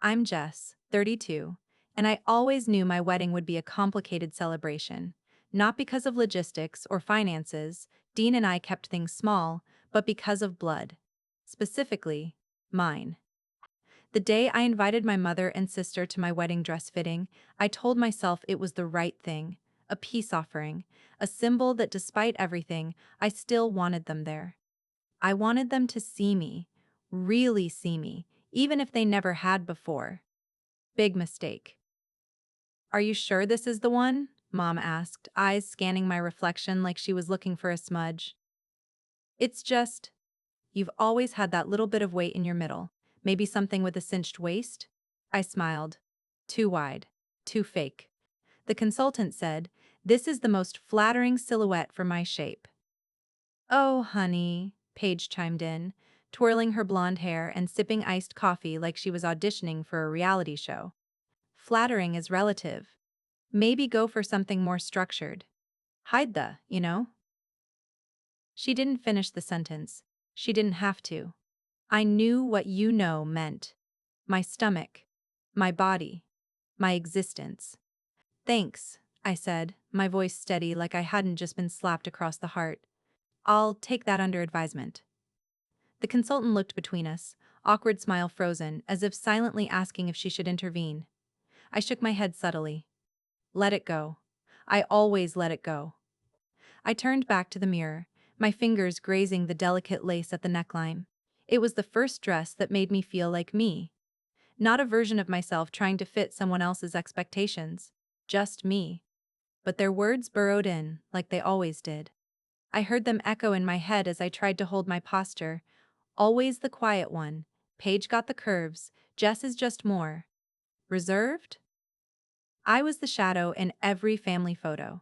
I'm Jess, 32, and I always knew my wedding would be a complicated celebration. Not because of logistics or finances, Dean and I kept things small, but because of blood. Specifically, mine. The day I invited my mother and sister to my wedding dress fitting, I told myself it was the right thing, a peace offering, a symbol that despite everything, I still wanted them there. I wanted them to see me, really see me, even if they never had before. Big mistake. Are you sure this is the one? Mom asked, eyes scanning my reflection like she was looking for a smudge. It's just, you've always had that little bit of weight in your middle. Maybe something with a cinched waist? I smiled. Too wide. Too fake. The consultant said, this is the most flattering silhouette for my shape. Oh, honey, Paige chimed in, twirling her blonde hair and sipping iced coffee like she was auditioning for a reality show. Flattering is relative. Maybe go for something more structured. Hide the. She didn't finish the sentence. She didn't have to. I knew what meant. My stomach. My body. My existence. Thanks, I said, my voice steady like I hadn't just been slapped across the heart. I'll take that under advisement. The consultant looked between us, awkward smile frozen, as if silently asking if she should intervene. I shook my head subtly. Let it go. I always let it go. I turned back to the mirror, my fingers grazing the delicate lace at the neckline. It was the first dress that made me feel like me. Not a version of myself trying to fit someone else's expectations. Just me. But their words burrowed in, like they always did. I heard them echo in my head as I tried to hold my posture. Always the quiet one. Paige got the curves. Jess is just more reserved? I was the shadow in every family photo.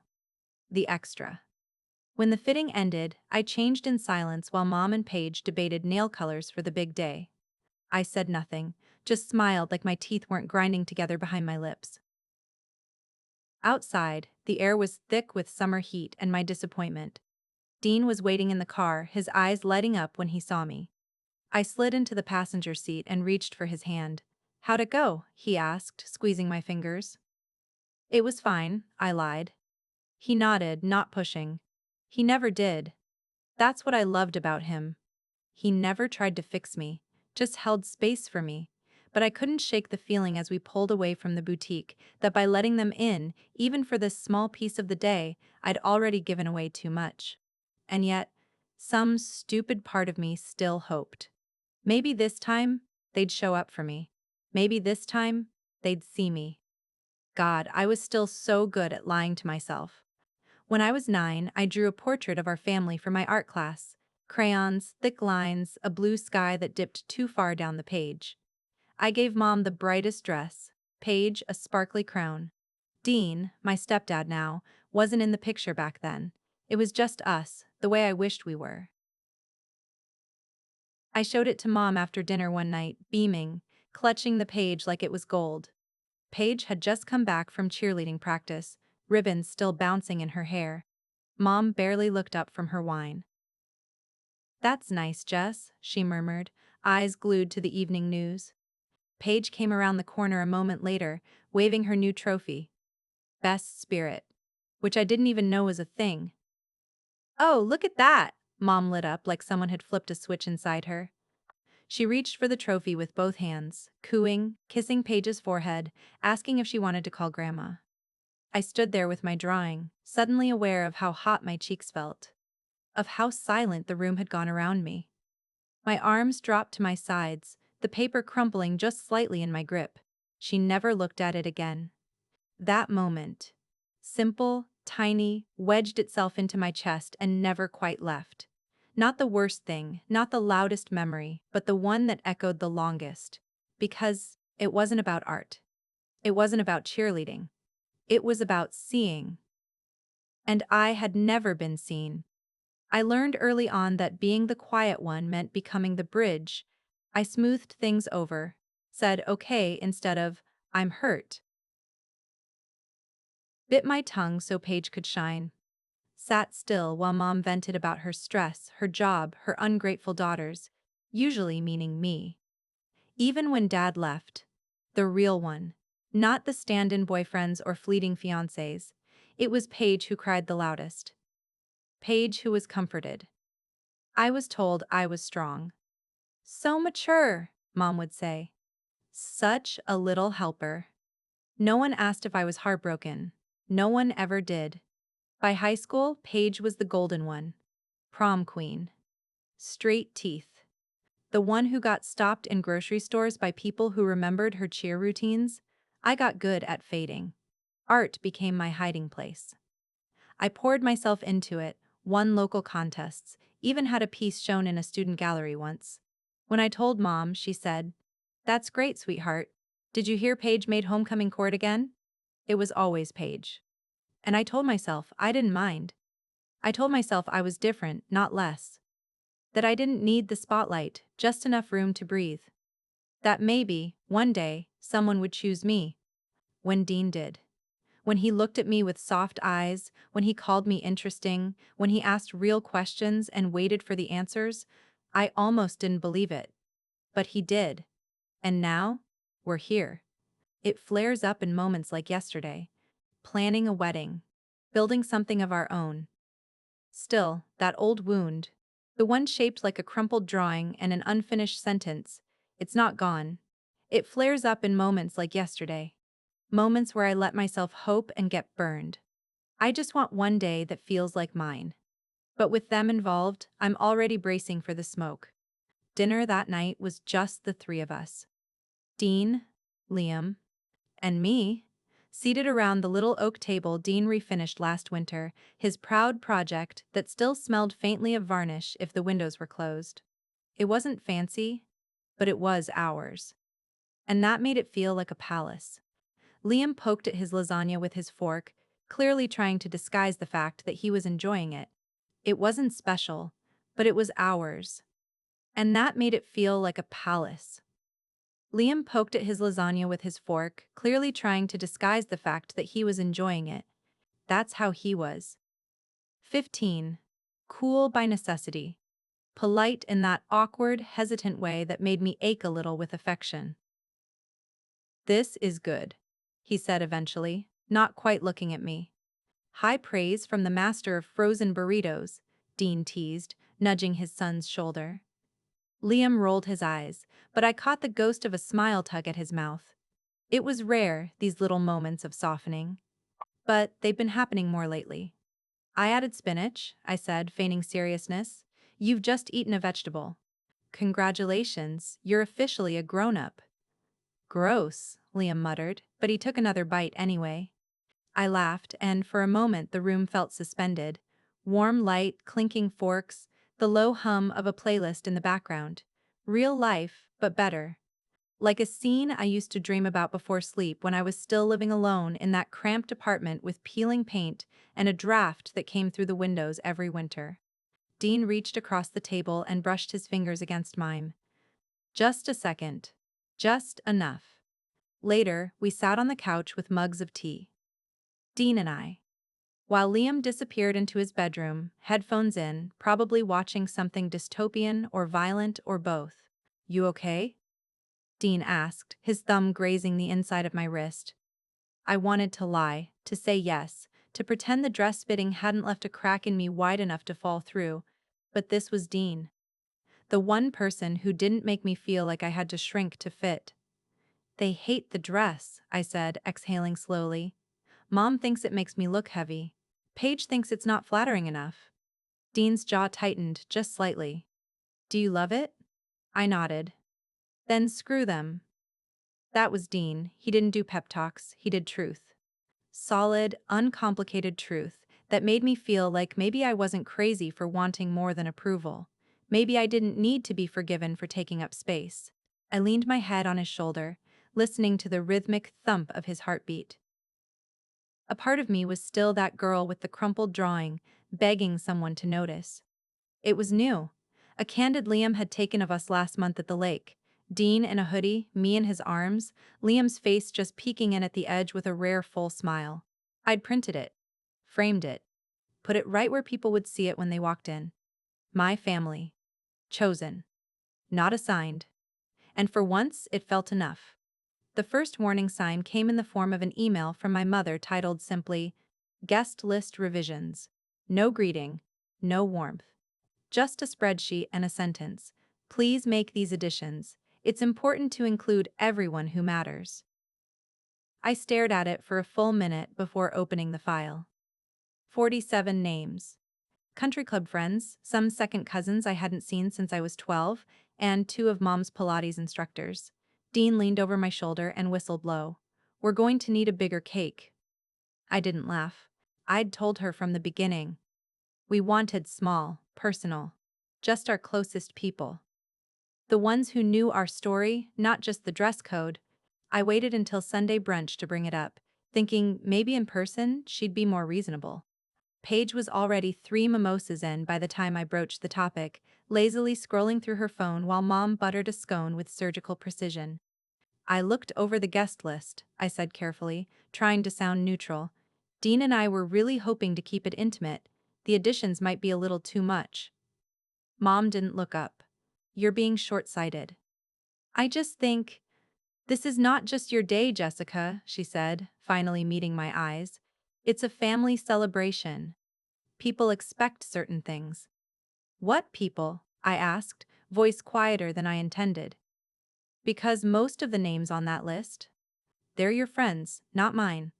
The extra. When the fitting ended, I changed in silence while Mom and Paige debated nail colors for the big day. I said nothing, just smiled like my teeth weren't grinding together behind my lips. Outside, the air was thick with summer heat and my disappointment. Dean was waiting in the car, his eyes lighting up when he saw me. I slid into the passenger seat and reached for his hand. How'd it go? He asked, squeezing my fingers. It was fine, I lied. He nodded, not pushing. He never did. That's what I loved about him. He never tried to fix me, just held space for me. But I couldn't shake the feeling as we pulled away from the boutique that by letting them in, even for this small piece of the day, I'd already given away too much. And yet, some stupid part of me still hoped. Maybe this time, they'd show up for me. Maybe this time, they'd see me. God, I was still so good at lying to myself. When I was 9, I drew a portrait of our family for my art class. Crayons, thick lines, a blue sky that dipped too far down the page. I gave Mom the brightest dress, Paige a sparkly crown. Dean, my stepdad now, wasn't in the picture back then. It was just us, the way I wished we were. I showed it to Mom after dinner one night, beaming, clutching the page like it was gold. Paige had just come back from cheerleading practice, ribbons still bouncing in her hair. Mom barely looked up from her wine. That's nice, Jess, she murmured, eyes glued to the evening news. Paige came around the corner a moment later, waving her new trophy. Best spirit. Which I didn't even know was a thing. Oh, look at that! Mom lit up like someone had flipped a switch inside her. She reached for the trophy with both hands, cooing, kissing Paige's forehead, asking if she wanted to call Grandma. I stood there with my drawing, suddenly aware of how hot my cheeks felt. Of how silent the room had gone around me. My arms dropped to my sides, the paper crumpling just slightly in my grip. She never looked at it again. That moment, simple, tiny, wedged itself into my chest and never quite left. Not the worst thing, not the loudest memory, but the one that echoed the longest. Because it wasn't about art. It wasn't about cheerleading. It was about seeing. And I had never been seen. I learned early on that being the quiet one meant becoming the bridge. I smoothed things over, said okay instead of, I'm hurt. Bit my tongue so Paige could shine. Sat still while Mom vented about her stress, her job, her ungrateful daughters, usually meaning me. Even when Dad left, The real one. Not the stand-in boyfriends or fleeting fiancés. It was Paige who cried the loudest. Paige who was comforted. I was told I was strong. So mature, Mom would say. Such a little helper. No one asked if I was heartbroken. No one ever did. By high school, Paige was the golden one. Prom queen. Straight teeth. The one who got stopped in grocery stores by people who remembered her cheer routines. I got good at fading. Art became my hiding place. I poured myself into it, won local contests, even had a piece shown in a student gallery once. When I told Mom, she said, "That's great, sweetheart. Did you hear Paige made homecoming court again?" It was always Paige. And I told myself I didn't mind. I told myself I was different, not less. That I didn't need the spotlight, just enough room to breathe. That maybe, one day, someone would choose me. When Dean did. When he looked at me with soft eyes, when he called me interesting, when he asked real questions and waited for the answers, I almost didn't believe it. But he did. And now, we're here. It flares up in moments like yesterday. Planning a wedding. Building something of our own. Still, that old wound. The one shaped like a crumpled drawing and an unfinished sentence. It's not gone. It flares up in moments like yesterday. Moments where I let myself hope and get burned. I just want one day that feels like mine. But with them involved, I'm already bracing for the smoke. Dinner that night was just the three of us. Dean, Liam, and me, seated around the little oak table Dean refinished last winter, his proud project that still smelled faintly of varnish if the windows were closed. It wasn't fancy, but it was ours. And that made it feel like a palace. Liam poked at his lasagna with his fork, clearly trying to disguise the fact that he was enjoying it. It wasn't special, but it was ours. And that made it feel like a palace. Liam poked at his lasagna with his fork, clearly trying to disguise the fact that he was enjoying it. That's how he was. 15. Cool by necessity. Polite in that awkward, hesitant way that made me ache a little with affection. "This is good," he said eventually, not quite looking at me. "High praise from the master of frozen burritos," Dean teased, nudging his son's shoulder. Liam rolled his eyes, but I caught the ghost of a smile tug at his mouth. It was rare, these little moments of softening. But they've been happening more lately. "I added spinach," I said, feigning seriousness. "You've just eaten a vegetable. Congratulations, you're officially a grown-up." "Gross," Liam muttered, but he took another bite anyway. I laughed, and for a moment the room felt suspended. Warm light, clinking forks, the low hum of a playlist in the background. Real life, but better. Like a scene I used to dream about before sleep when I was still living alone in that cramped apartment with peeling paint and a draft that came through the windows every winter. Dean reached across the table and brushed his fingers against mine. "Just a second. Just enough." Later, we sat on the couch with mugs of tea. Dean and I. While Liam disappeared into his bedroom, headphones in, probably watching something dystopian or violent or both. "You okay?" Dean asked, his thumb grazing the inside of my wrist. I wanted to lie, to say yes, to pretend the dress fitting hadn't left a crack in me wide enough to fall through. But this was Dean. The one person who didn't make me feel like I had to shrink to fit. "They hate the dress," I said, exhaling slowly. "Mom thinks it makes me look heavy. Paige thinks it's not flattering enough." Dean's jaw tightened just slightly. "Do you love it?" I nodded. "Then screw them." That was Dean. He didn't do pep talks, he did truth. Solid, uncomplicated truth that made me feel like maybe I wasn't crazy for wanting more than approval. Maybe I didn't need to be forgiven for taking up space. I leaned my head on his shoulder, listening to the rhythmic thump of his heartbeat. A part of me was still that girl with the crumpled drawing, begging someone to notice. It was new. A candid Liam had taken of us last month at the lake. Dean in a hoodie, me in his arms, Liam's face just peeking in at the edge with a rare full smile. I'd printed it, framed it, put it right where people would see it when they walked in. My family. Chosen. Not assigned. And for once, it felt enough. The first warning sign came in the form of an email from my mother titled simply, Guest List Revisions. No greeting, no warmth. Just a spreadsheet and a sentence. Please make these additions. It's important to include everyone who matters. I stared at it for a full minute before opening the file. 47 names. Country club friends, some second cousins I hadn't seen since I was 12, and two of Mom's Pilates instructors. Dean leaned over my shoulder and whistled low. We're going to need a bigger cake. I didn't laugh. I'd told her from the beginning. We wanted small, personal. Just our closest people. The ones who knew our story, not just the dress code. I waited until Sunday brunch to bring it up, thinking maybe in person she'd be more reasonable. Paige was already 3 mimosas in by the time I broached the topic, lazily scrolling through her phone while Mom buttered a scone with surgical precision. I looked over the guest list, I said carefully, trying to sound neutral. Dean and I were really hoping to keep it intimate. The additions might be a little too much. Mom didn't look up. You're being short-sighted. I just think, this is not just your day, Jessica, she said, finally meeting my eyes. It's a family celebration. People expect certain things. What people? I asked, voice quieter than I intended. Because most of the names on that list, they're your friends, not mine.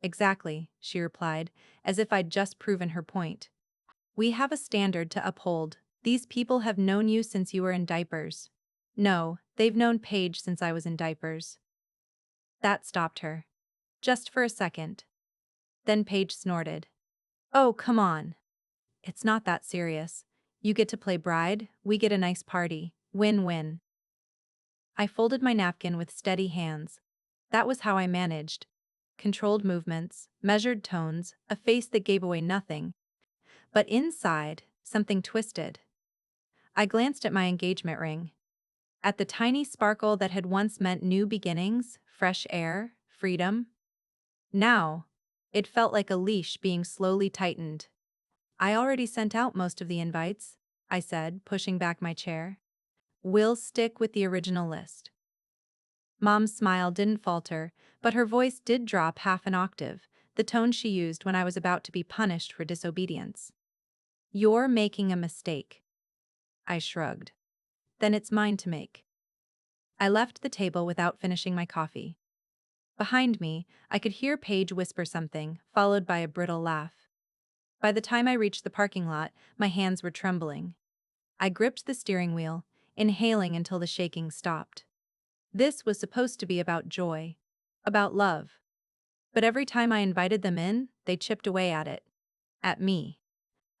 Exactly, she replied, as if I'd just proven her point. We have a standard to uphold. These people have known you since you were in diapers. No, they've known Paige since I was in diapers. That stopped her. Just for a second. Then Paige snorted. Oh, come on. It's not that serious. You get to play bride, we get a nice party. Win-win. I folded my napkin with steady hands. That was how I managed. Controlled movements, measured tones, a face that gave away nothing. But inside, something twisted. I glanced at my engagement ring. At the tiny sparkle that had once meant new beginnings, fresh air, freedom. Now, it felt like a leash being slowly tightened. I already sent out most of the invites, I said, pushing back my chair. We'll stick with the original list. Mom's smile didn't falter, but her voice did drop half an octave, the tone she used when I was about to be punished for disobedience. You're making a mistake. I shrugged. Then it's mine to make. I left the table without finishing my coffee. Behind me, I could hear Paige whisper something, followed by a brittle laugh. By the time I reached the parking lot, my hands were trembling. I gripped the steering wheel, inhaling until the shaking stopped. This was supposed to be about joy, about love. But every time I invited them in, they chipped away at it. At me.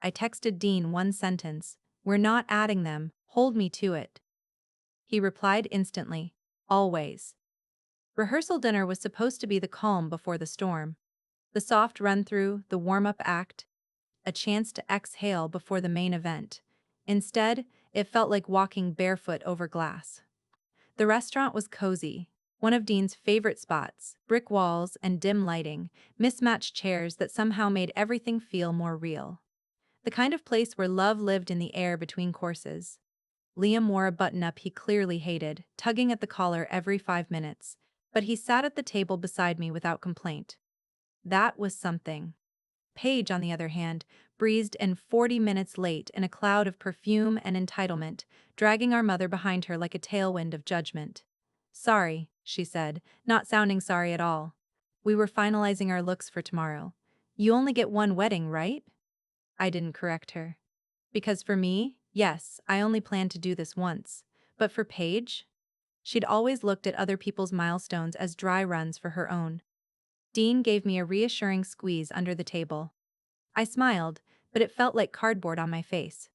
I texted Dean one sentence, we're not adding them, hold me to it. He replied instantly, always. Rehearsal dinner was supposed to be the calm before the storm. The soft run-through, the warm-up act, a chance to exhale before the main event. Instead, it felt like walking barefoot over glass. The restaurant was cozy, one of Dean's favorite spots, brick walls and dim lighting, mismatched chairs that somehow made everything feel more real. The kind of place where love lived in the air between courses. Liam wore a button-up he clearly hated, tugging at the collar every 5 minutes, but he sat at the table beside me without complaint. That was something. Paige, on the other hand, breezed in 40 minutes late in a cloud of perfume and entitlement, dragging our mother behind her like a tailwind of judgment. Sorry, she said, not sounding sorry at all. We were finalizing our looks for tomorrow. You only get one wedding, right? I didn't correct her. Because for me, yes, I only planned to do this once. But for Paige? She'd always looked at other people's milestones as dry runs for her own. Dean gave me a reassuring squeeze under the table. I smiled, but it felt like cardboard on my face.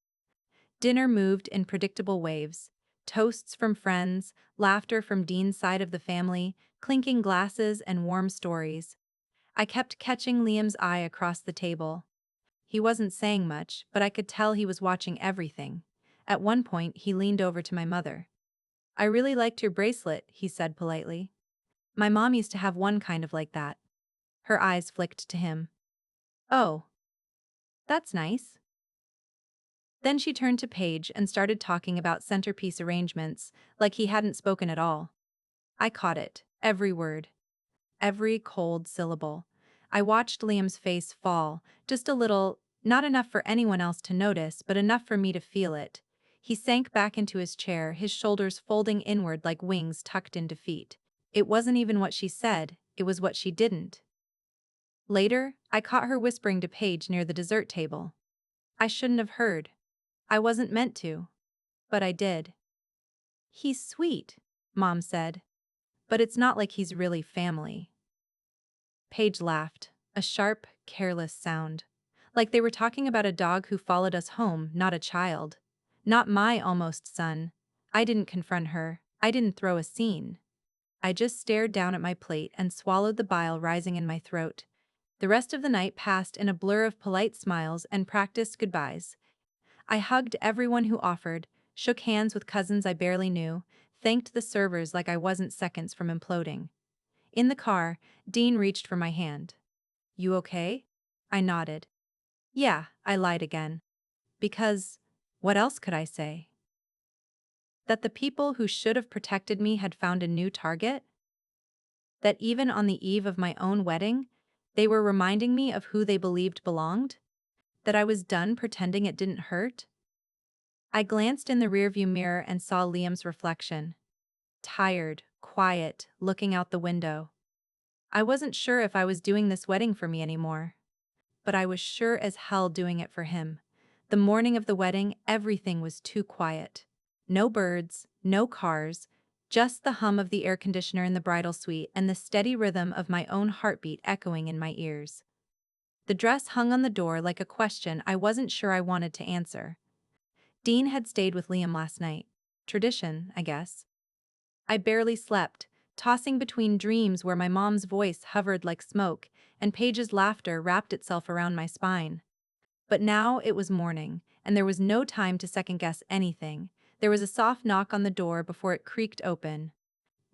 Dinner moved in predictable waves. Toasts from friends, laughter from Dean's side of the family, clinking glasses and warm stories. I kept catching Liam's eye across the table. He wasn't saying much, but I could tell he was watching everything. At one point, he leaned over to my mother. I really liked your bracelet, he said politely. My mom used to have one kind of like that. Her eyes flicked to him. Oh. That's nice. Then she turned to Paige and started talking about centerpiece arrangements, like he hadn't spoken at all. I caught it. Every word, every cold syllable. I watched Liam's face fall, just a little, not enough for anyone else to notice, but enough for me to feel it. He sank back into his chair, his shoulders folding inward like wings tucked in defeat. It wasn't even what she said, it was what she didn't. Later, I caught her whispering to Paige near the dessert table. I shouldn't have heard. I wasn't meant to. But I did. He's sweet, Mom said. But it's not like he's really family. Paige laughed, a sharp, careless sound. Like they were talking about a dog who followed us home, not a child. Not my almost son. I didn't confront her. I didn't throw a scene. I just stared down at my plate and swallowed the bile rising in my throat. The rest of the night passed in a blur of polite smiles and practiced goodbyes. I hugged everyone who offered, shook hands with cousins I barely knew, thanked the servers like I wasn't seconds from imploding. In the car, Dean reached for my hand. "You okay?" I nodded. "Yeah," I lied again. Because, what else could I say? That the people who should have protected me had found a new target? That even on the eve of my own wedding, they were reminding me of who they believed belonged? That I was done pretending it didn't hurt? I glanced in the rearview mirror and saw Liam's reflection. Tired, quiet, looking out the window. I wasn't sure if I was doing this wedding for me anymore. But I was sure as hell doing it for him. The morning of the wedding, everything was too quiet. No birds, no cars, just the hum of the air conditioner in the bridal suite and the steady rhythm of my own heartbeat echoing in my ears. The dress hung on the door like a question I wasn't sure I wanted to answer. Dean had stayed with Liam last night. Tradition, I guess. I barely slept, tossing between dreams where my mom's voice hovered like smoke and Paige's laughter wrapped itself around my spine. But now it was morning, and there was no time to second-guess anything. There was a soft knock on the door before it creaked open.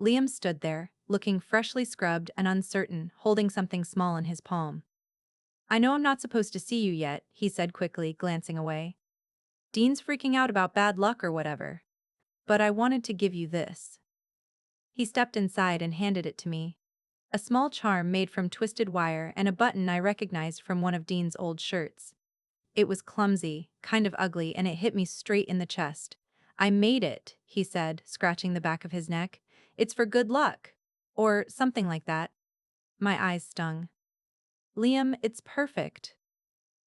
Liam stood there, looking freshly scrubbed and uncertain, holding something small in his palm. "I know I'm not supposed to see you yet," he said quickly, glancing away. "Dean's freaking out about bad luck or whatever. But I wanted to give you this." He stepped inside and handed it to me. A small charm made from twisted wire and a button I recognized from one of Dean's old shirts. It was clumsy, kind of ugly, and it hit me straight in the chest. "I made it," he said, scratching the back of his neck. "It's for good luck." Or something like that. My eyes stung. "Liam, it's perfect."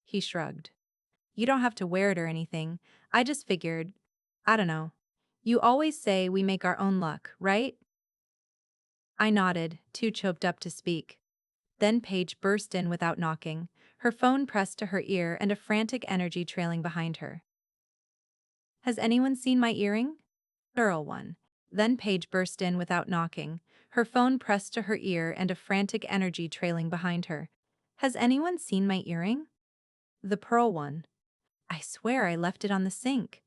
He shrugged. "You don't have to wear it or anything. I just figured, I don't know. You always say we make our own luck, right?" I nodded, too choked up to speak. Then Paige burst in without knocking, her phone pressed to her ear and a frantic energy trailing behind her. "Has anyone seen my earring?" Earl one. Then Paige burst in without knocking, her phone pressed to her ear and a frantic energy trailing behind her. "Has anyone seen my earring?" The pearl one. "I swear I left it on the sink."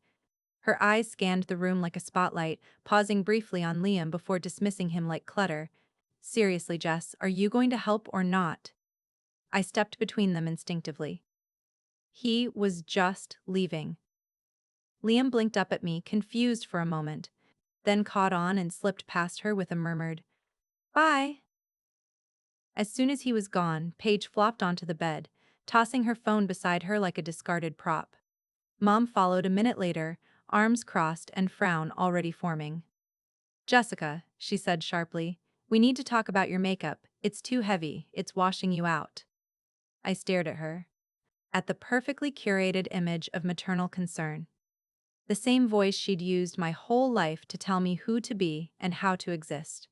Her eyes scanned the room like a spotlight, pausing briefly on Liam before dismissing him like clutter. "Seriously, Jess, are you going to help or not?" I stepped between them instinctively. He was just leaving. Liam blinked up at me, confused for a moment, then caught on and slipped past her with a murmured, "Bye." As soon as he was gone, Paige flopped onto the bed, tossing her phone beside her like a discarded prop. Mom followed a minute later, arms crossed and frown already forming. "Jessica," she said sharply, "we need to talk about your makeup. It's too heavy, it's washing you out." I stared at her. At the perfectly curated image of maternal concern. The same voice she'd used my whole life to tell me who to be and how to exist.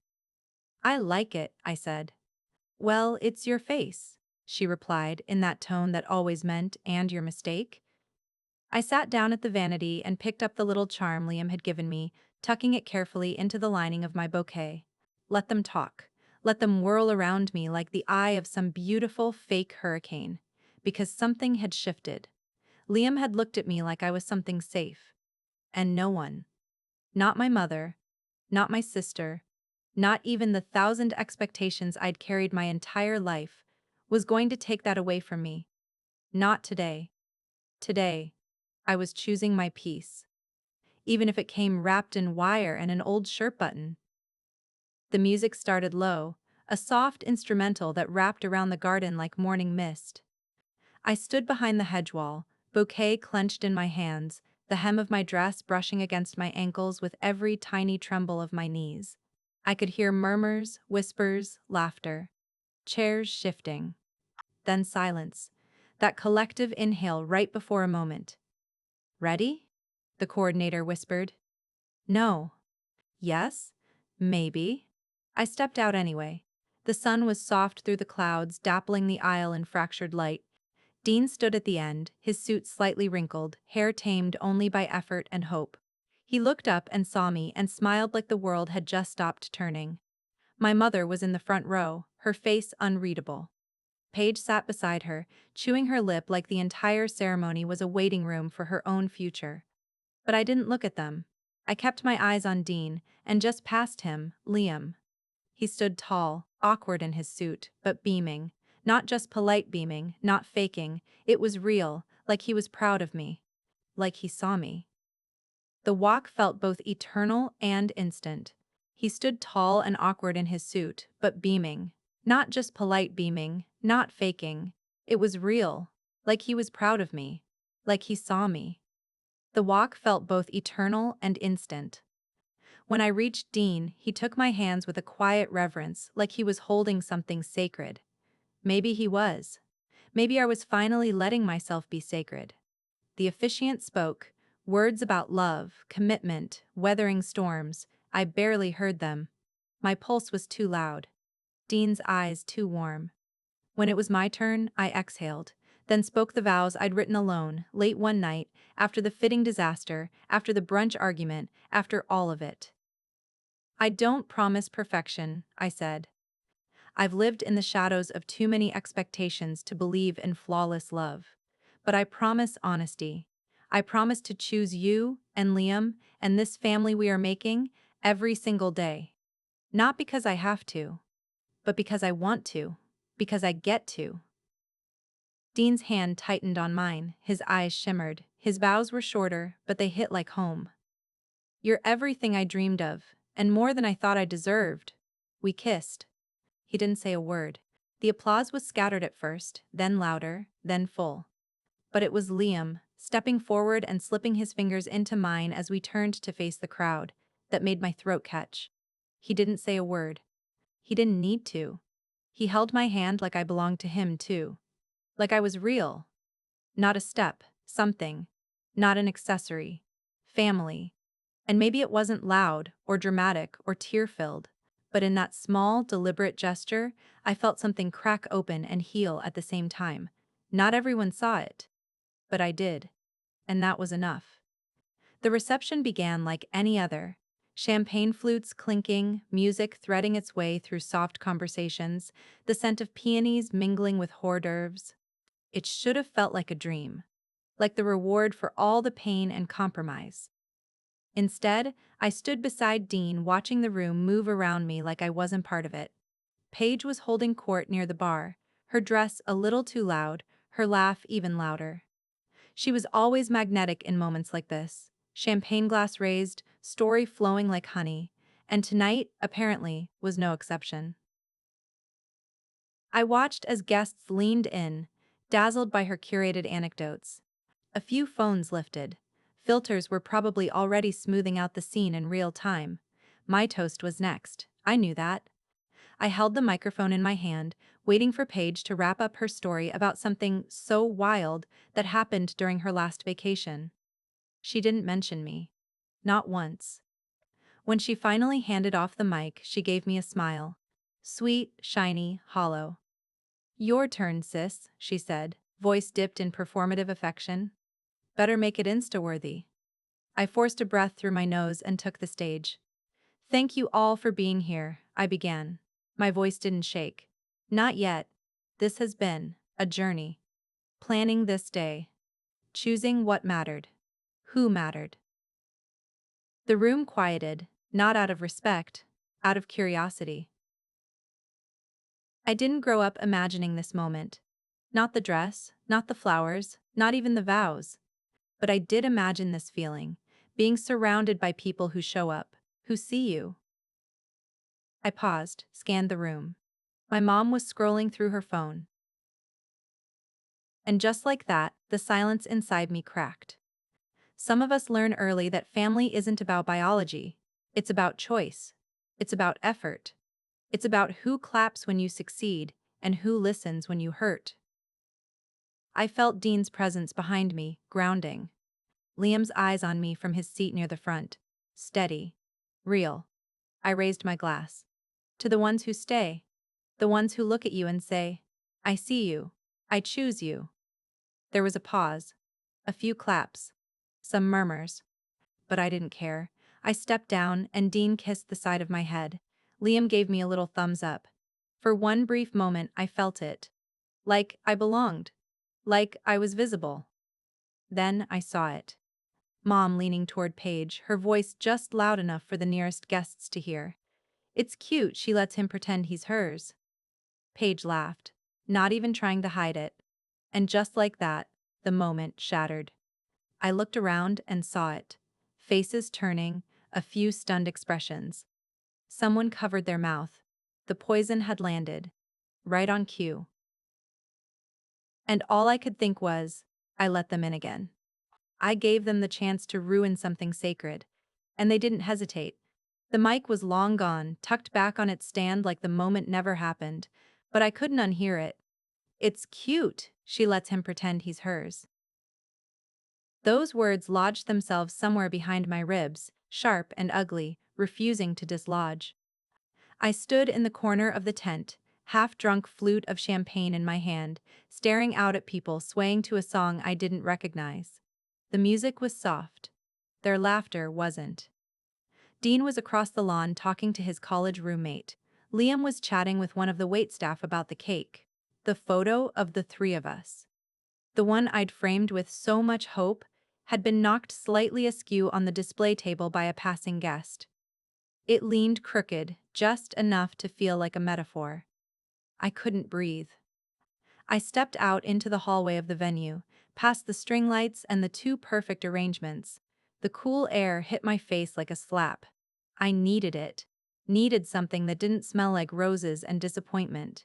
"I like it," I said. "Well, it's your face," she replied in that tone that always meant, "and your mistake." I sat down at the vanity and picked up the little charm Liam had given me, tucking it carefully into the lining of my bouquet. Let them talk. Let them whirl around me like the eye of some beautiful fake hurricane. Because something had shifted. Liam had looked at me like I was something safe. And no one. Not my mother. Not my sister. Not even the 1,000 expectations I'd carried my entire life, was going to take that away from me. Not today. Today, I was choosing my peace. Even if it came wrapped in wire and an old shirt button. The music started low, a soft instrumental that wrapped around the garden like morning mist. I stood behind the hedge wall, bouquet clenched in my hands, the hem of my dress brushing against my ankles with every tiny tremble of my knees. I could hear murmurs, whispers, laughter, chairs shifting. Then silence. That collective inhale right before a moment. Ready? The coordinator whispered. No. Yes? Maybe. I stepped out anyway. The sun was soft through the clouds, dappling the aisle in fractured light. Dean stood at the end, his suit slightly wrinkled, hair tamed only by effort and hope. He looked up and saw me and smiled like the world had just stopped turning. My mother was in the front row, her face unreadable. Paige sat beside her, chewing her lip like the entire ceremony was a waiting room for her own future. But I didn't look at them. I kept my eyes on Dean, and just past him, Liam. He stood tall, awkward in his suit, but beaming. Not just polite beaming, not faking, it was real, like he was proud of me. Like he saw me. The walk felt both eternal and instant. He stood tall and awkward in his suit, but beaming. Not just polite beaming, not faking. It was real. Like he was proud of me. Like he saw me. The walk felt both eternal and instant. When I reached Dean, he took my hands with a quiet reverence, like he was holding something sacred. Maybe he was. Maybe I was finally letting myself be sacred. The officiant spoke, words about love, commitment, weathering storms. I barely heard them. My pulse was too loud. Dean's eyes too warm. When it was my turn, I exhaled, then spoke the vows I'd written alone, late one night, after the fitting disaster, after the brunch argument, after all of it. I don't promise perfection, I said. I've lived in the shadows of too many expectations to believe in flawless love. But I promise honesty. I promise to choose you and Liam and this family we are making every single day. Not because I have to, but because I want to, because I get to. Dean's hand tightened on mine, his eyes shimmered, his bows were shorter, but they hit like home. You're everything I dreamed of, and more than I thought I deserved. We kissed. He didn't say a word. The applause was scattered at first, then louder, then full. But it was Liam, stepping forward and slipping his fingers into mine as we turned to face the crowd, that made my throat catch. He didn't say a word. He didn't need to. He held my hand like I belonged to him too. Like I was real. Not a step, something. Not an accessory. Family. And maybe it wasn't loud, or dramatic, or tear-filled, but in that small, deliberate gesture, I felt something crack open and heal at the same time. Not everyone saw it. But I did. And that was enough. The reception began like any other. Champagne flutes clinking, music threading its way through soft conversations, the scent of peonies mingling with hors d'oeuvres. It should have felt like a dream. Like the reward for all the pain and compromise. Instead, I stood beside Dean watching the room move around me like I wasn't part of it. Paige was holding court near the bar, her dress a little too loud, her laugh even louder. She was always magnetic in moments like this, champagne glass raised, story flowing like honey, and tonight, apparently, was no exception. I watched as guests leaned in, dazzled by her curated anecdotes. A few phones lifted. Filters were probably already smoothing out the scene in real time. My toast was next. I knew that. I held the microphone in my hand, waiting for Paige to wrap up her story about something so wild that happened during her last vacation. She didn't mention me. Not once. When she finally handed off the mic, she gave me a smile. Sweet, shiny, hollow. Your turn, sis, she said, voice dipped in performative affection. Better make it Insta-worthy. I forced a breath through my nose and took the stage. Thank you all for being here, I began. My voice didn't shake. Not yet. This has been a journey. Planning this day. Choosing what mattered. Who mattered. The room quieted, not out of respect, out of curiosity. I didn't grow up imagining this moment. Not the dress, not the flowers, not even the vows. But I did imagine this feeling, being surrounded by people who show up, who see you. I paused, scanned the room. My mom was scrolling through her phone. And just like that, the silence inside me cracked. Some of us learn early that family isn't about biology. It's about choice. It's about effort. It's about who claps when you succeed and who listens when you hurt. I felt Dean's presence behind me, grounding. Liam's eyes on me from his seat near the front. Steady. Real. I raised my glass. To the ones who stay. The ones who look at you and say, I see you. I choose you. There was a pause. A few claps. Some murmurs. But I didn't care. I stepped down and Dean kissed the side of my head. Liam gave me a little thumbs up. For one brief moment I felt it. Like I belonged. Like I was visible. Then I saw it. Mom leaning toward Paige, her voice just loud enough for the nearest guests to hear. It's cute she lets him pretend he's hers. Paige laughed, not even trying to hide it. And just like that, the moment shattered. I looked around and saw it. Faces turning, a few stunned expressions. Someone covered their mouth. The poison had landed. Right on cue. And all I could think was, I let them in again. I gave them the chance to ruin something sacred. And they didn't hesitate. The mic was long gone, tucked back on its stand like the moment never happened, but I couldn't unhear it. It's cute, she lets him pretend he's hers. Those words lodged themselves somewhere behind my ribs, sharp and ugly, refusing to dislodge. I stood in the corner of the tent, half-drunk flute of champagne in my hand, staring out at people swaying to a song I didn't recognize. The music was soft. Their laughter wasn't. Dean was across the lawn talking to his college roommate. Liam was chatting with one of the waitstaff about the cake. The photo of the three of us. The one I'd framed with so much hope had been knocked slightly askew on the display table by a passing guest. It leaned crooked, just enough to feel like a metaphor. I couldn't breathe. I stepped out into the hallway of the venue, past the string lights and the two perfect arrangements. The cool air hit my face like a slap. I needed it. Needed something that didn't smell like roses and disappointment.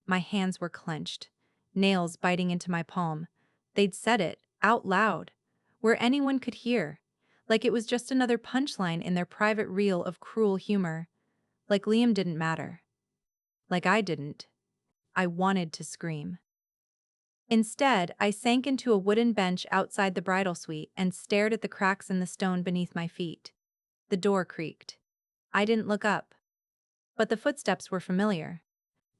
My hands were clenched, nails biting into my palm. They'd said it, out loud, where anyone could hear, like it was just another punchline in their private reel of cruel humor. Like Liam didn't matter. Like I didn't. I wanted to scream. Instead, I sank into a wooden bench outside the bridal suite and stared at the cracks in the stone beneath my feet. The door creaked. I didn't look up. But the footsteps were familiar.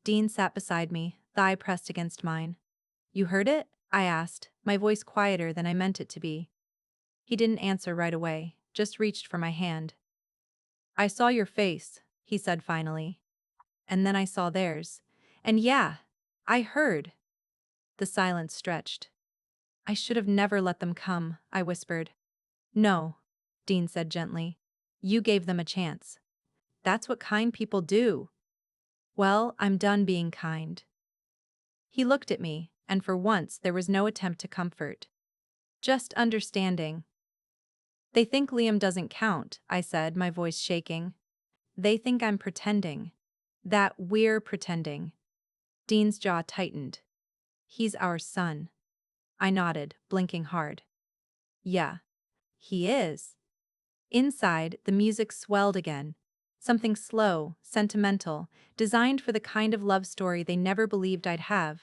Dean sat beside me, thigh pressed against mine. You heard it? I asked, my voice quieter than I meant it to be. He didn't answer right away, just reached for my hand. I saw your face, he said finally. And then I saw theirs. And yeah, I heard. The silence stretched. I should have never let them come, I whispered. No, Dean said gently. You gave them a chance. That's what kind people do. Well, I'm done being kind. He looked at me, and for once there was no attempt to comfort. Just understanding. They think Liam doesn't count, I said, my voice shaking. They think I'm pretending. That we're pretending. Dean's jaw tightened. He's our son. I nodded, blinking hard. Yeah, he is. Inside, the music swelled again. Something slow, sentimental, designed for the kind of love story they never believed I'd have.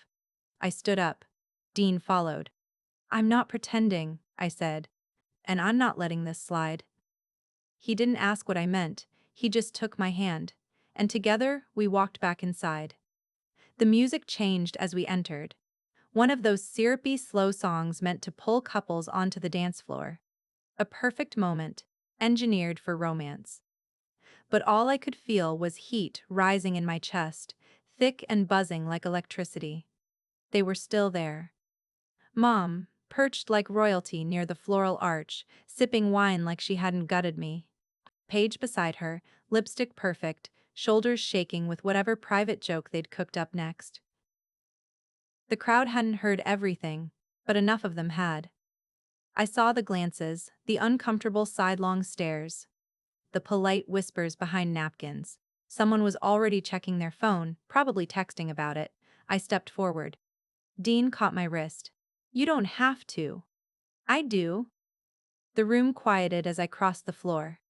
I stood up. Dean followed. I'm not pretending, I said. And I'm not letting this slide. He didn't ask what I meant, he just took my hand. And together, we walked back inside. The music changed as we entered. One of those syrupy, slow songs meant to pull couples onto the dance floor. A perfect moment, engineered for romance. But all I could feel was heat rising in my chest, thick and buzzing like electricity. They were still there. Mom, perched like royalty near the floral arch, sipping wine like she hadn't gutted me. Paige beside her, lipstick perfect, shoulders shaking with whatever private joke they'd cooked up next. The crowd hadn't heard everything, but enough of them had. I saw the glances, the uncomfortable sidelong stares, the polite whispers behind napkins. Someone was already checking their phone, probably texting about it. I stepped forward. Dean caught my wrist. You don't have to. I do. The room quieted as I crossed the floor.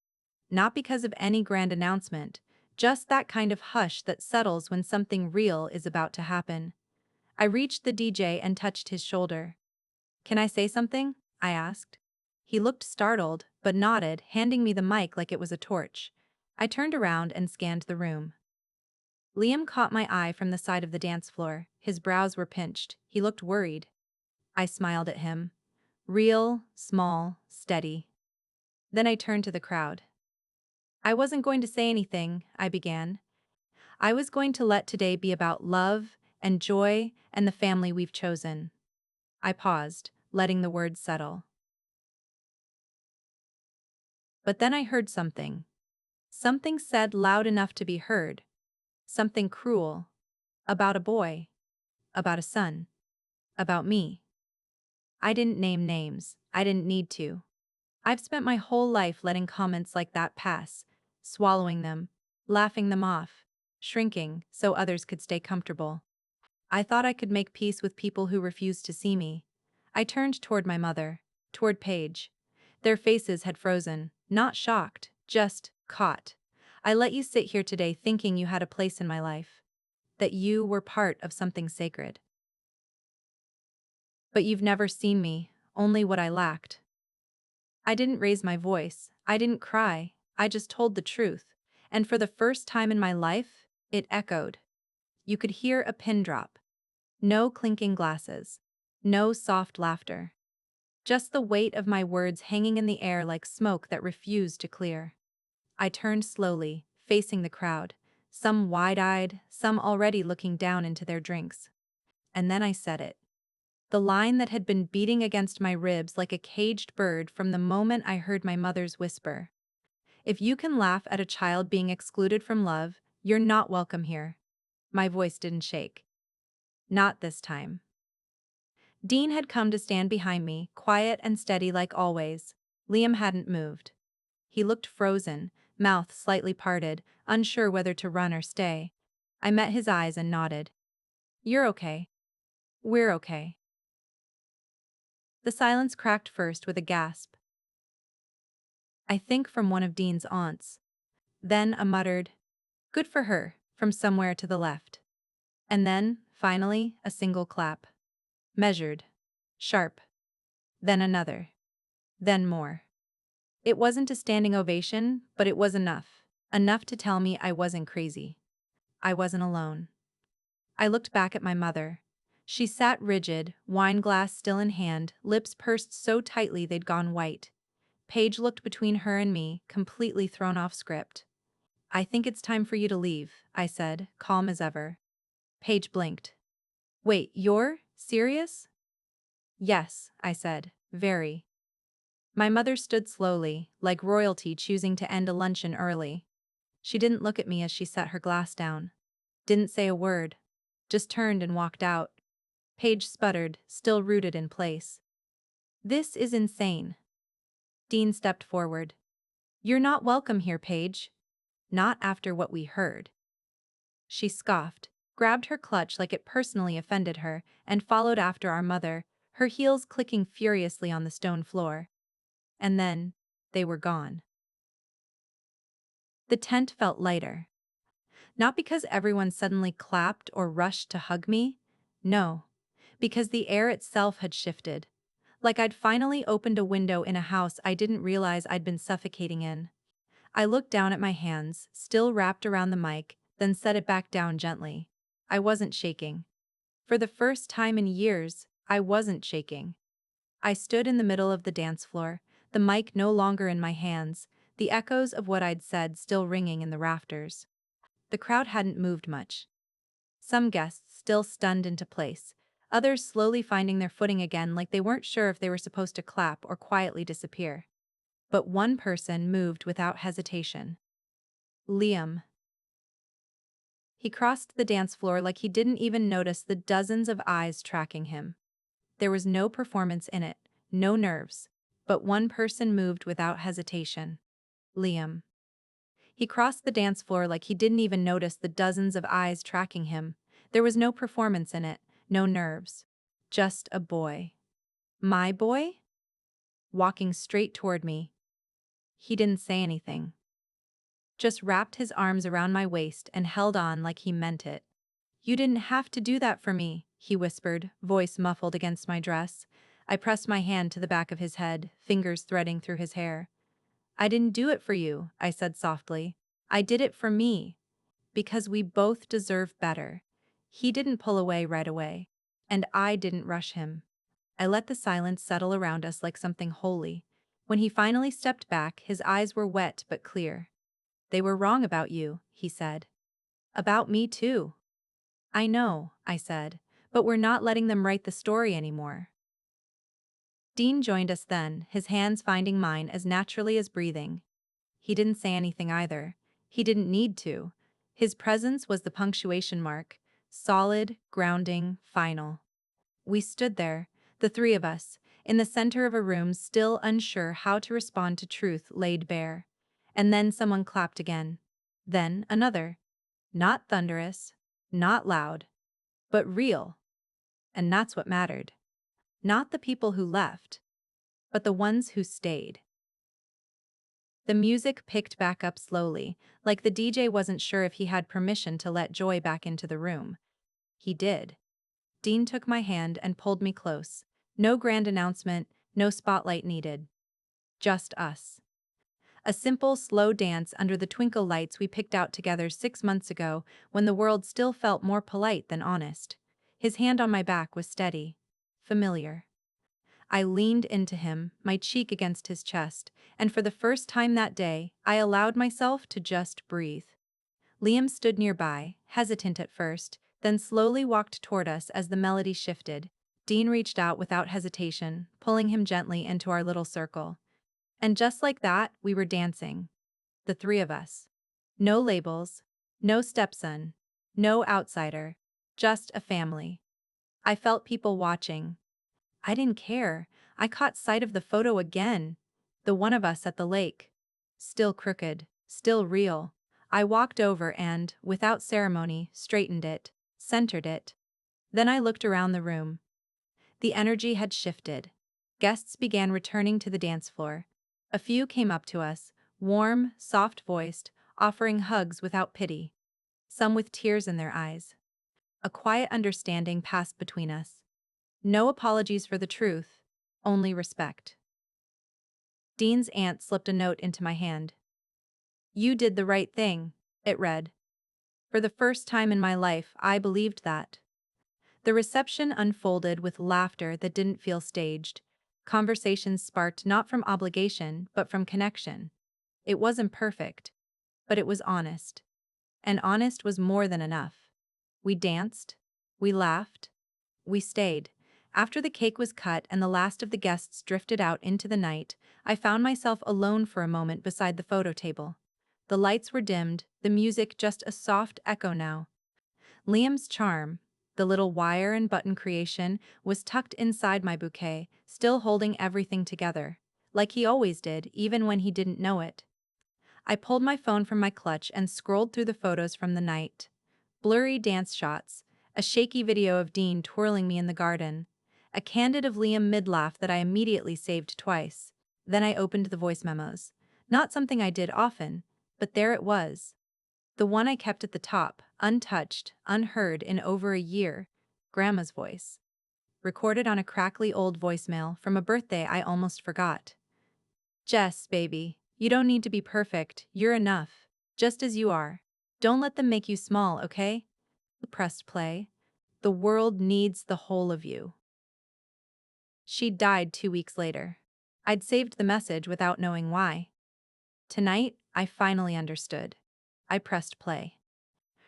Not because of any grand announcement, just that kind of hush that settles when something real is about to happen. I reached the DJ and touched his shoulder. Can I say something? I asked. He looked startled, but nodded, handing me the mic like it was a torch. I turned around and scanned the room. Liam caught my eye from the side of the dance floor. His brows were pinched. He looked worried. I smiled at him. Real, small, steady. Then I turned to the crowd. I wasn't going to say anything, I began. I was going to let today be about love and joy and the family we've chosen. I paused, letting the words settle. But then I heard something. Something said loud enough to be heard. Something cruel. About a boy. About a son. About me. I didn't name names. I didn't need to. I've spent my whole life letting comments like that pass, swallowing them, laughing them off, shrinking so others could stay comfortable. I thought I could make peace with people who refused to see me. I turned toward my mother, toward Paige. Their faces had frozen, not shocked, just caught. I let you sit here today thinking you had a place in my life, that you were part of something sacred. But you've never seen me, only what I lacked. I didn't raise my voice, I didn't cry, I just told the truth. And for the first time in my life, it echoed. You could hear a pin drop. No clinking glasses. No soft laughter. Just the weight of my words hanging in the air like smoke that refused to clear. I turned slowly, facing the crowd, some wide-eyed, some already looking down into their drinks. And then I said it. The line that had been beating against my ribs like a caged bird from the moment I heard my mother's whisper. If you can laugh at a child being excluded from love, you're not welcome here. My voice didn't shake. Not this time. Dean had come to stand behind me, quiet and steady like always. Liam hadn't moved. He looked frozen, mouth slightly parted, unsure whether to run or stay. I met his eyes and nodded. You're okay. We're okay. The silence cracked first with a gasp. I think from one of Dean's aunts. Then a muttered, "Good for her," from somewhere to the left. And then, finally, a single clap. Measured. Sharp. Then another. Then more. It wasn't a standing ovation, but it was enough. Enough to tell me I wasn't crazy. I wasn't alone. I looked back at my mother. She sat rigid, wine glass still in hand, lips pursed so tightly they'd gone white. Paige looked between her and me, completely thrown off script. I think it's time for you to leave, I said, calm as ever. Paige blinked. Wait, you're serious? Yes, I said, very. My mother stood slowly, like royalty choosing to end a luncheon early. She didn't look at me as she set her glass down. Didn't say a word. Just turned and walked out. Paige sputtered, still rooted in place. This is insane. Dean stepped forward. You're not welcome here, Paige. Not after what we heard. She scoffed, grabbed her clutch like it personally offended her, and followed after our mother, her heels clicking furiously on the stone floor. And then, they were gone. The tent felt lighter. Not because everyone suddenly clapped or rushed to hug me. No. Because the air itself had shifted. Like I'd finally opened a window in a house I didn't realize I'd been suffocating in. I looked down at my hands, still wrapped around the mic, then set it back down gently. I wasn't shaking. For the first time in years, I wasn't shaking. I stood in the middle of the dance floor, the mic no longer in my hands, the echoes of what I'd said still ringing in the rafters. The crowd hadn't moved much. Some guests still stunned into place, others slowly finding their footing again like they weren't sure if they were supposed to clap or quietly disappear. But one person moved without hesitation. Liam. He crossed the dance floor like he didn't even notice the dozens of eyes tracking him. There was no performance in it, no nerves, but one person moved without hesitation. Liam. He crossed the dance floor like he didn't even notice the dozens of eyes tracking him. There was no performance in it, no nerves. Just a boy. My boy? Walking straight toward me. He didn't say anything. Just wrapped his arms around my waist and held on like he meant it. "You didn't have to do that for me," he whispered, voice muffled against my dress. I pressed my hand to the back of his head, fingers threading through his hair. "I didn't do it for you," I said softly. "I did it for me. Because we both deserve better." He didn't pull away right away. And I didn't rush him. I let the silence settle around us like something holy. When he finally stepped back, his eyes were wet but clear. "They were wrong about you," he said. "About me too." "I know," I said, "but we're not letting them write the story anymore." Dean joined us then, his hands finding mine as naturally as breathing. He didn't say anything either. He didn't need to. His presence was the punctuation mark, solid, grounding, final. We stood there, the three of us, in the center of a room still unsure how to respond to truth laid bare. And then someone clapped again. Then another. Not thunderous, not loud, but real. And that's what mattered. Not the people who left, but the ones who stayed. The music picked back up slowly, like the DJ wasn't sure if he had permission to let joy back into the room. He did. Dean took my hand and pulled me close. No grand announcement, no spotlight needed. Just us. A simple, slow dance under the twinkle lights we picked out together 6 months ago when the world still felt more polite than honest. His hand on my back was steady. Familiar. I leaned into him, my cheek against his chest, and for the first time that day, I allowed myself to just breathe. Liam stood nearby, hesitant at first, then slowly walked toward us as the melody shifted. Dean reached out without hesitation, pulling him gently into our little circle. And just like that, we were dancing. The three of us. No labels, no stepson, no outsider, just a family. I felt people watching. I didn't care. I caught sight of the photo again. The one of us at the lake. Still crooked, still real. I walked over and, without ceremony, straightened it, centered it. Then I looked around the room. The energy had shifted. Guests began returning to the dance floor. A few came up to us, warm, soft-voiced, offering hugs without pity. Some with tears in their eyes. A quiet understanding passed between us. No apologies for the truth, only respect. Dean's aunt slipped a note into my hand. "You did the right thing," it read. For the first time in my life, I believed that. The reception unfolded with laughter that didn't feel staged. Conversations sparked not from obligation, but from connection. It wasn't perfect, but it was honest. And honest was more than enough. We danced, we laughed, we stayed. After the cake was cut and the last of the guests drifted out into the night, I found myself alone for a moment beside the photo table. The lights were dimmed, the music just a soft echo now. Liam's charm, the little wire and button creation, was tucked inside my bouquet, still holding everything together, like he always did, even when he didn't know it. I pulled my phone from my clutch and scrolled through the photos from the night. Blurry dance shots, a shaky video of Dean twirling me in the garden, a candid of Liam mid-laugh that I immediately saved twice. Then I opened the voice memos. Not something I did often, but there it was. The one I kept at the top, untouched, unheard in over a year. Grandma's voice. Recorded on a crackly old voicemail from a birthday I almost forgot. "Jess, baby, you don't need to be perfect, you're enough. Just as you are. Don't let them make you small, okay?" Pressed play. "The world needs the whole of you." She died 2 weeks later. I'd saved the message without knowing why. Tonight, I finally understood. I pressed play.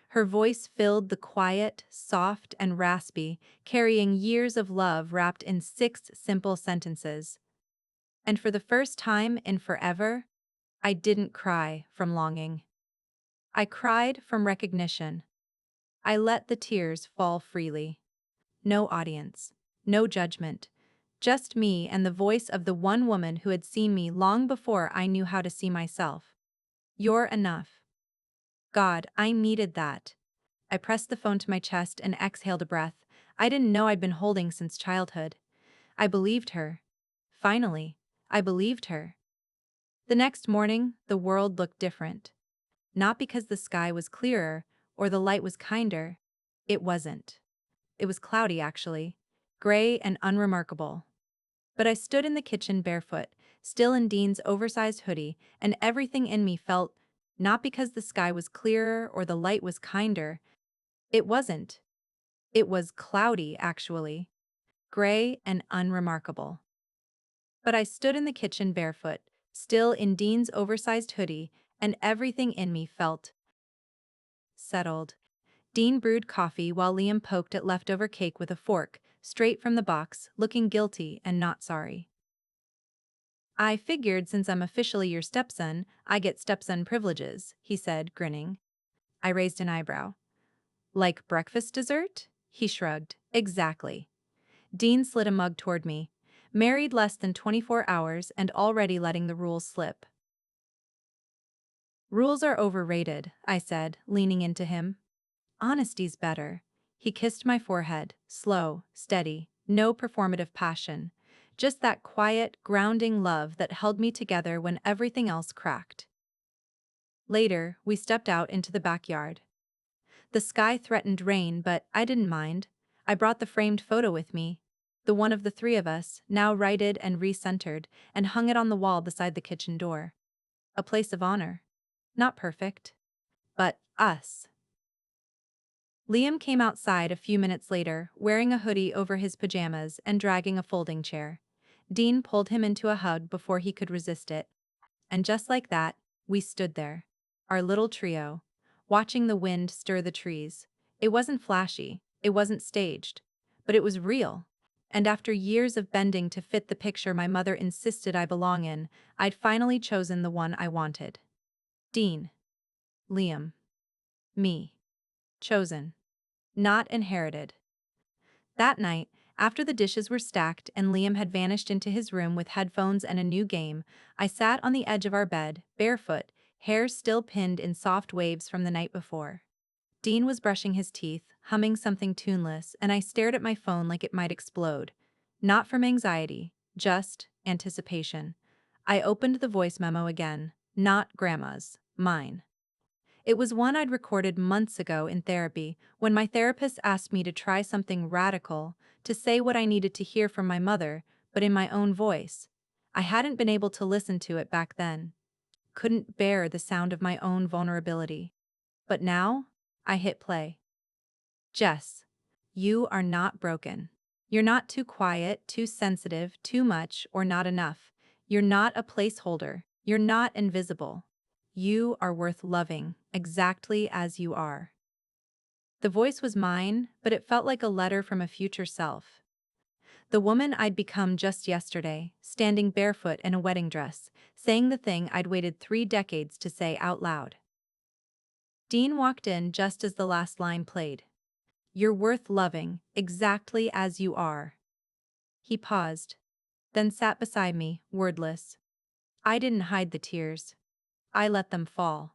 Her voice filled the quiet, soft and raspy, carrying years of love wrapped in 6 simple sentences. And for the first time in forever, I didn't cry from longing. I cried from recognition. I let the tears fall freely. No audience, no judgment, just me and the voice of the one woman who had seen me long before I knew how to see myself. "You're enough." God, I needed that. I pressed the phone to my chest and exhaled a breath I didn't know I'd been holding since childhood. I believed her. Finally, I believed her. The next morning, the world looked different. Not because the sky was clearer or the light was kinder. It wasn't. It was cloudy, actually. Gray and unremarkable. But I stood in the kitchen barefoot, still in Dean's oversized hoodie, and everything in me felt, not because the sky was clearer or the light was kinder. It wasn't. It was cloudy, actually. Gray and unremarkable. But I stood in the kitchen barefoot, still in Dean's oversized hoodie, and everything in me felt settled. Dean brewed coffee while Liam poked at leftover cake with a fork, straight from the box, looking guilty and not sorry. I figured since I'm officially your stepson, I get stepson privileges, he said, grinning. I raised an eyebrow. Like breakfast dessert? He shrugged. Exactly. Dean slid a mug toward me. Married less than 24 hours and already letting the rules slip. Rules are overrated, I said, leaning into him. Honesty's better. He kissed my forehead, slow, steady, no performative passion. Just that quiet, grounding love that held me together when everything else cracked. Later, we stepped out into the backyard. The sky threatened rain, but I didn't mind. I brought the framed photo with me, the one of the three of us, now righted and recentered, and hung it on the wall beside the kitchen door. A place of honor. Not perfect, but us. Liam came outside a few minutes later, wearing a hoodie over his pajamas and dragging a folding chair. Dean pulled him into a hug before he could resist it. And just like that, we stood there, our little trio, watching the wind stir the trees. It wasn't flashy, it wasn't staged, but it was real. And after years of bending to fit the picture my mother insisted I belong in, I'd finally chosen the one I wanted. Dean. Liam. Me. Chosen. Not inherited. That night, after the dishes were stacked and Liam had vanished into his room with headphones and a new game, I sat on the edge of our bed, barefoot, hair still pinned in soft waves from the night before. Dean was brushing his teeth, humming something tuneless, and I stared at my phone like it might explode. Not from anxiety, just anticipation. I opened the voice memo again, not Grandma's, mine. It was one I'd recorded months ago in therapy, when my therapist asked me to try something radical, to say what I needed to hear from my mother, but in my own voice. I hadn't been able to listen to it back then. Couldn't bear the sound of my own vulnerability. But now, I hit play. Jess, you are not broken. You're not too quiet, too sensitive, too much, or not enough. You're not a placeholder. You're not invisible. You are worth loving, exactly as you are. The voice was mine, but it felt like a letter from a future self. The woman I'd become just yesterday, standing barefoot in a wedding dress, saying the thing I'd waited 3 decades to say out loud. Dean walked in just as the last line played. You're worth loving, exactly as you are. He paused, then sat beside me, wordless. I didn't hide the tears. I let them fall.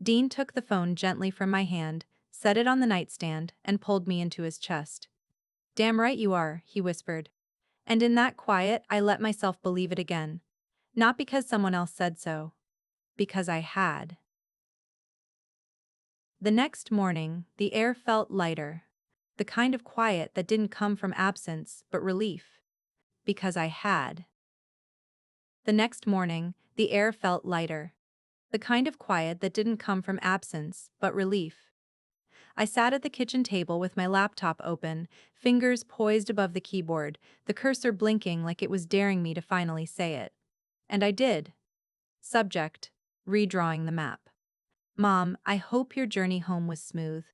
Dean took the phone gently from my hand, set it on the nightstand, and pulled me into his chest. Damn right you are, he whispered. And in that quiet, I let myself believe it again. Not because someone else said so. Because I had. The next morning, the air felt lighter. The kind of quiet that didn't come from absence, but relief. Because I had. The next morning, the air felt lighter. The kind of quiet that didn't come from absence, but relief. I sat at the kitchen table with my laptop open, fingers poised above the keyboard, the cursor blinking like it was daring me to finally say it. And I did. Subject: redrawing the map. Mom, I hope your journey home was smooth.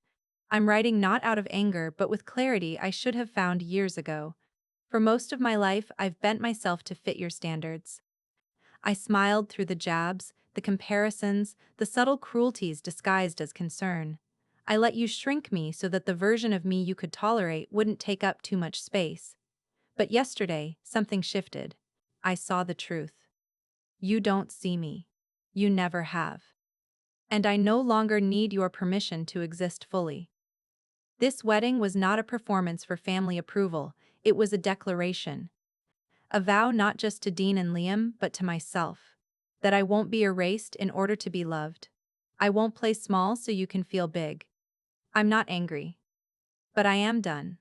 I'm writing not out of anger but with clarity I should have found years ago. For most of my life, I've bent myself to fit your standards. I smiled through the jabs, the comparisons, the subtle cruelties disguised as concern. I let you shrink me so that the version of me you could tolerate wouldn't take up too much space. But yesterday, something shifted. I saw the truth. You don't see me. You never have. and I no longer need your permission to exist fully. This wedding was not a performance for family approval, it was a declaration. A vow not just to Dean and Liam, but to myself. That I won't be erased in order to be loved. I won't play small so you can feel big. I'm not angry. But I am done.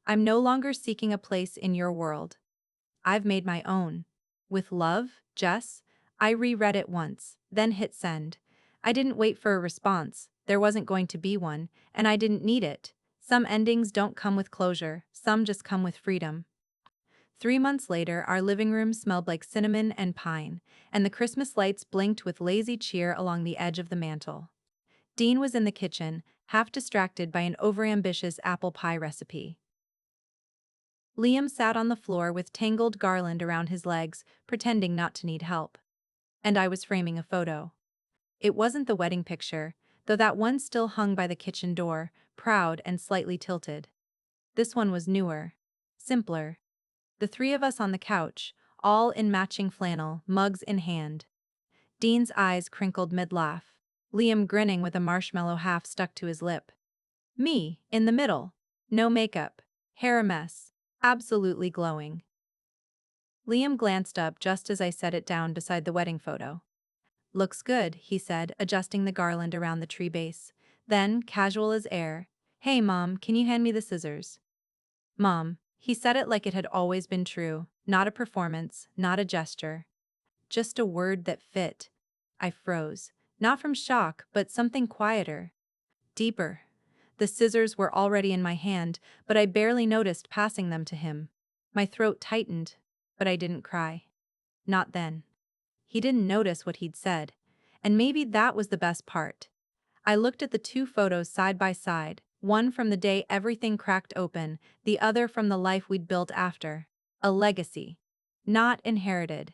I'm no longer seeking a place in your world. I've made my own. With love, Jess. I reread it once, then hit send. I didn't wait for a response, there wasn't going to be one, and I didn't need it. Some endings don't come with closure, some just come with freedom. 3 months later, our living room smelled like cinnamon and pine, and the Christmas lights blinked with lazy cheer along the edge of the mantel. Dean was in the kitchen, half distracted by an overambitious apple pie recipe. Liam sat on the floor with tangled garland around his legs, pretending not to need help. And I was framing a photo. It wasn't the wedding picture, though that one still hung by the kitchen door, proud and slightly tilted. This one was newer, simpler. The three of us on the couch, all in matching flannel, mugs in hand. Dean's eyes crinkled mid-laugh, Liam grinning with a marshmallow half stuck to his lip. Me, in the middle. No makeup. Hair a mess. Absolutely glowing. Liam glanced up just as I set it down beside the wedding photo. Looks good, he said, adjusting the garland around the tree base. Then, casual as air, "Hey Mom, can you hand me the scissors?" Mom, he said it like it had always been true, not a performance, not a gesture. Just a word that fit. I froze, not from shock, but something quieter, deeper. The scissors were already in my hand, but I barely noticed passing them to him. My throat tightened, but I didn't cry. Not then. He didn't notice what he'd said, and maybe that was the best part. I looked at the two photos side by side, one from the day everything cracked open, the other from the life we'd built after. A legacy. Not inherited.